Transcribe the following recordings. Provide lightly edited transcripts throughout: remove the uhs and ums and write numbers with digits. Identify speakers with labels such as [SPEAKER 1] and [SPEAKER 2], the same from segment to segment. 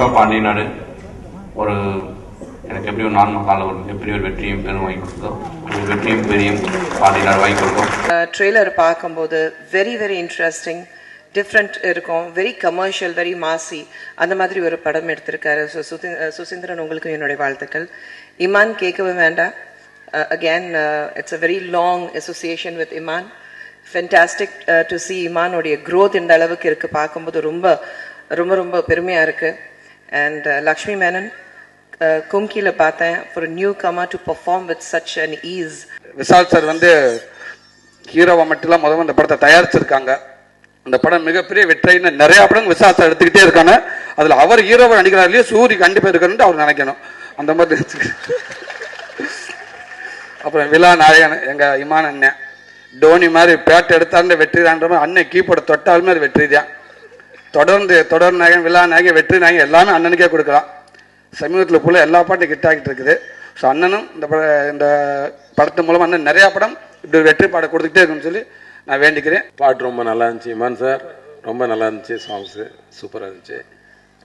[SPEAKER 1] கண்டிப்பாக பாண்டியனாடு ஒரு எனக்கு எப்படி ஒரு நார்மல் காலம் ஒரு மிகப்பெரிய ஒரு வெற்றியும் பெரும் வாங்கி கொடுத்தோம். ஒரு வெற்றியும் பெரியும் பாண்டியனாடு வாங்கி கொடுத்தோம்.
[SPEAKER 2] ட்ரெய்லர் பார்க்கும்போது வெரி வெரி இன்ட்ரெஸ்டிங், டிஃப்ரெண்ட் இருக்கும், வெரி கமர்ஷியல், வெரி மாசி, அந்த மாதிரி ஒரு படம் எடுத்திருக்காரு. ஸோ சுசீந்திரன், உங்களுக்கு என்னுடைய வாழ்த்துக்கள். இமான் கேட்கவே வேண்டாம். Again, it's a very long association with Iman. Fantastic to see Iman உடைய growth இந்த அளவுக்கு இருக்கு. பார்க்கும்போது ரொம்ப ரொம்ப ரொம்ப பெருமையா இருக்கு. And Lakshmi Menon, கும்கில பார்த்தேன், for a newcomer to perform with such an ease.
[SPEAKER 3] Vishal sir வந்து ஹீரோவை மட்டும் முதல்ல இந்த படத்தை தயாரிச்சிருக்காங்க. இந்த படம் மிகப்பெரிய வெற்றின்னு நிறைய படம் விஷால் சார் எடுத்துக்கிட்டே இருக்காங்க. அதுல அவர் ஹீரோவை நடிக்கிறார் இல்லையா, சூரி கண்டிப்பா இருக்கணும்னு அவர் நினைக்கணும். அந்த மாதிரி அப்புறம் விழா நாயகன் எங்க இமான் அண்ணன், டோனி மாதிரி பேட்டை எடுத்தாருன்னு வெற்றி தான், அண்ணன் கீப்போட தொட்டாலுமே அது வெற்றி தான். தொடர் நாயகன், விழா நாயகன், வெற்றி நாயகன் எல்லாமே அண்ணனுக்கே கொடுக்கலாம். சமீபத்தில் போல எல்லா பாட்டும் கிட்ட ஆகிட்டு இருக்குது. ஸோ அண்ணனும் இந்த படத்து மூலமாக அண்ணன் நிறையா படம் இப்படி வெற்றி பாட கொடுத்துக்கிட்டே இருக்குன்னு சொல்லி நான் வேண்டிக்கிறேன்.
[SPEAKER 4] பாட்டு ரொம்ப நல்லா இருந்துச்சு. இமான் சார் ரொம்ப நல்லா இருந்துச்சு. சாங்ஸு சூப்பராக இருந்துச்சு.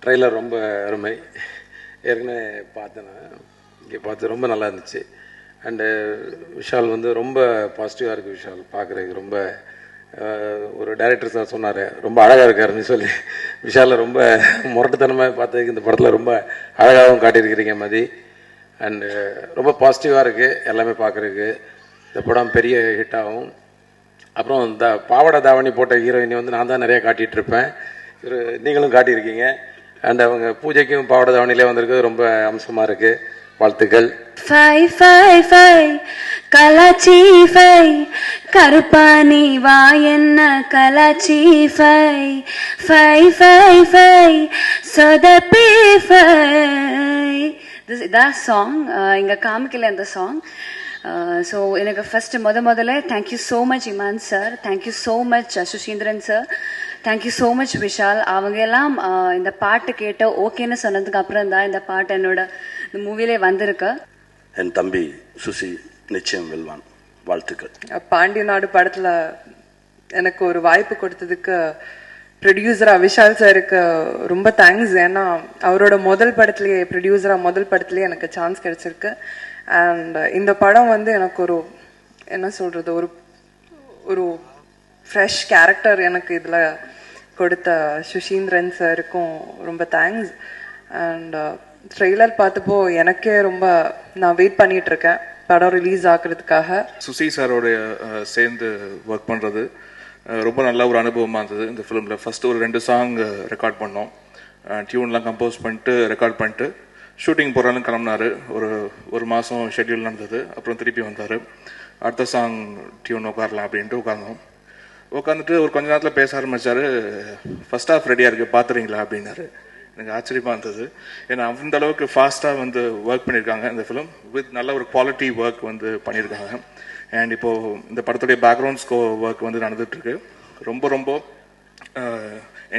[SPEAKER 4] ட்ரெய்லர் ரொம்ப அருமை. ஏற்கனவே பார்த்தேன், இங்கே பார்த்து ரொம்ப நல்லா இருந்துச்சு. அண்டு விஷால் வந்து ரொம்ப பாசிட்டிவாக இருக்குது. விஷால் பார்க்குறதுக்கு ரொம்ப ஒரு டைரக்டர் சார் சொன்னார் ரொம்ப அழகாக இருக்காருன்னு சொல்லி. விஷாலில் ரொம்ப முரட்டுத்தனமாக பார்த்ததுக்கு இந்த படத்தில் ரொம்ப அழகாகவும் காட்டியிருக்கிறீங்க மதி. அண்டு ரொம்ப பாசிட்டிவாக இருக்குது எல்லாமே பார்க்குறதுக்கு. இந்த படம் பெரிய ஹிட் ஆகும். அப்புறம் இந்த பாவாடை தாவணி போட்ட ஹீரோயினை வந்து நான் தான் நிறையா காட்டிகிட்ருப்பேன். நீங்களும் காட்டியிருக்கீங்க. அண்ட் அவங்க பூஜைக்கும் பாவாடை தாவணிலே வந்திருக்கு. ரொம்ப அம்சமாக இருக்குது. வாழ்த்துக்கள்.
[SPEAKER 5] 555 கலாச்சி 5 கருப்பானி வா என்ன கலாச்சி 555 சொதப்பி 5. இதான் சாங். இங்கே காமிக்கல அந்த சாங். ஸோ எனக்கு ஃபர்ஸ்ட் முதல்ல thank you so much Imman sir, thank you so much Suseenthiran sir, thank you so much Vishal. அவங்க எல்லாம் இந்த பாட்டு கேட்ட ஓகேன்னு சொன்னதுக்கு அப்புறம் தான் இந்த பாட்டு என்னோட இந்த மூவிலே வந்திருக்கு.
[SPEAKER 6] என் தம்பி சுசி நிச்சயம் வெல்வான். வாழ்த்துக்கள்.
[SPEAKER 2] பாண்டியநாடு படத்துல எனக்கு ஒரு வாய்ப்பு கொடுத்ததுக்கு ப்ரொடியூசரா விஷால் சாருக்கு ரொம்ப தேங்க்ஸ். ஏன்னா அவரோட முதல் படத்துலயே எனக்கு சான்ஸ் கிடைச்சிருக்கு. அண்ட் இந்த படம் வந்து எனக்கு ஒரு என்ன சொல்றது, ஒரு ஃப்ரெஷ் கேரக்டர் எனக்கு இதில் கொடுத்த சுசீந்திரன் சாருக்கும் ரொம்ப தேங்க்ஸ். அண்ட் ட்ரெய்லர் பார்த்தப்போ எனக்கே ரொம்ப நான் வெயிட் பண்ணிட்டு இருக்கேன் படம் ரிலீஸ் ஆகுறதுக்காக.
[SPEAKER 7] சுசி சாரோட சேர்ந்து ஒர்க் பண்ணுறது ரொம்ப நல்ல ஒரு அனுபவமாக இருந்தது. இந்த ஃபிலிமில் ஃபஸ்ட்டு ஒரு 2 சாங் ரெக்கார்ட் பண்ணோம். டியூன்லாம் கம்போஸ் பண்ணிட்டு ரெக்கார்ட் பண்ணிட்டு ஷூட்டிங் போகிறாலும் கிளம்புனாரு. ஒரு மாதம் ஷெட்யூல் நடந்தது. அப்புறம் திருப்பி வந்தார். அடுத்த சாங் டியூன் உட்காரலாம் அப்படின்ட்டு உட்காந்துட்டு ஒரு கொஞ்ச நேரத்தில் பேச ஆரம்பித்தார். ஃபர்ஸ்ட் ஹாஃப் ரெடியாக இருக்குது பார்த்துறீங்களா அப்படின்னாரு. எனக்கு ஆச்சரியமாக இருந்தது. ஏன்னா அந்த அளவுக்கு ஃபாஸ்ட்டாக வந்து ஒர்க் பண்ணியிருக்காங்க இந்த ஃபிலிம். வித் நல்ல ஒரு குவாலிட்டி ஒர்க் வந்து பண்ணியிருக்காங்க. அண்ட் இப்போது இந்த படத்துடைய பேக்ரவுண்ட் ஸ்கோர் ஒர்க் வந்து நடந்துகிட்ருக்கு. ரொம்ப ரொம்ப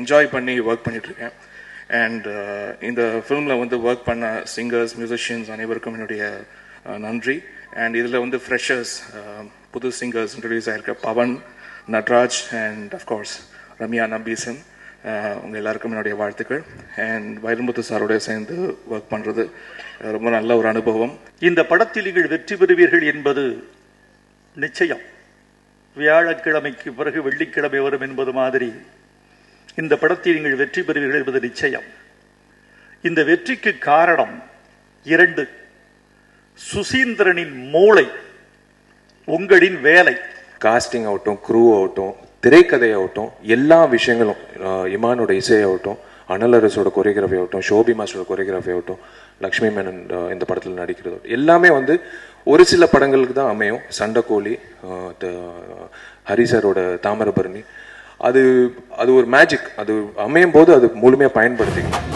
[SPEAKER 7] என்ஜாய் பண்ணி ஒர்க் பண்ணிகிட்ருக்கேன். அண்ட் இந்த ஃபிலிமில் வந்து ஒர்க் பண்ண சிங்கர்ஸ், மியூசிஷியன்ஸ் அனைவருக்கும் என்னுடைய நன்றி. அண்ட் இதில் வந்து ஃப்ரெஷர்ஸ், புது சிங்கர்ஸ் இன்ட்ரடியூஸ் ஆகிருக்க பவன், நட்ராஜ் அண்ட் அஃப்கோர்ஸ் ரம்யா நம்பீசன், உங்கள் எல்லாருக்கும் என்னுடைய வாழ்த்துக்கள். அண்ட் வைரமுத்து சாரோட சேர்ந்து ஒர்க் பண்ணுறது ரொம்ப நல்ல ஒரு அனுபவம்.
[SPEAKER 8] இந்த படத்தில் நீங்கள் வெற்றி பெறுவீர்கள் என்பது நிச்சயம். வியாழக்கிழமைக்கு பிறகு வெள்ளிக்கிழமை வரும் என்பது மாதிரி இந்த படத்தில் நீங்கள் வெற்றி பெறுவீர்கள் என்பது நிச்சயம். இந்த வெற்றிக்கு காரணம் 2. சுசீந்திரனின் மூளை, உங்களின் வேலை.
[SPEAKER 9] காஸ்டிங் ஆகட்டும், க்ரூ ஆகட்டும், திரைக்கதை ஆகட்டும், எல்லா விஷயங்களும், இமானோட இசை ஆகட்டும், அனலரசோட கொரியோகிராஃபி ஆகட்டும், ஷோபி மாஸ்டரோட கொரியோகிராஃபி ஆகட்டும், லக்ஷ்மி மேனன் இந்த படத்தில் நடிக்கிறது எல்லாமே வந்து ஒரு சில படங்களுக்கு தான் அமையும். சண்டைக்கோழி, ஹரிசரோட தாமிரபரணி, அது ஒரு மேஜிக். அது அமையும் போது அது முழுமையாக பயன்படுத்திக்கணும்.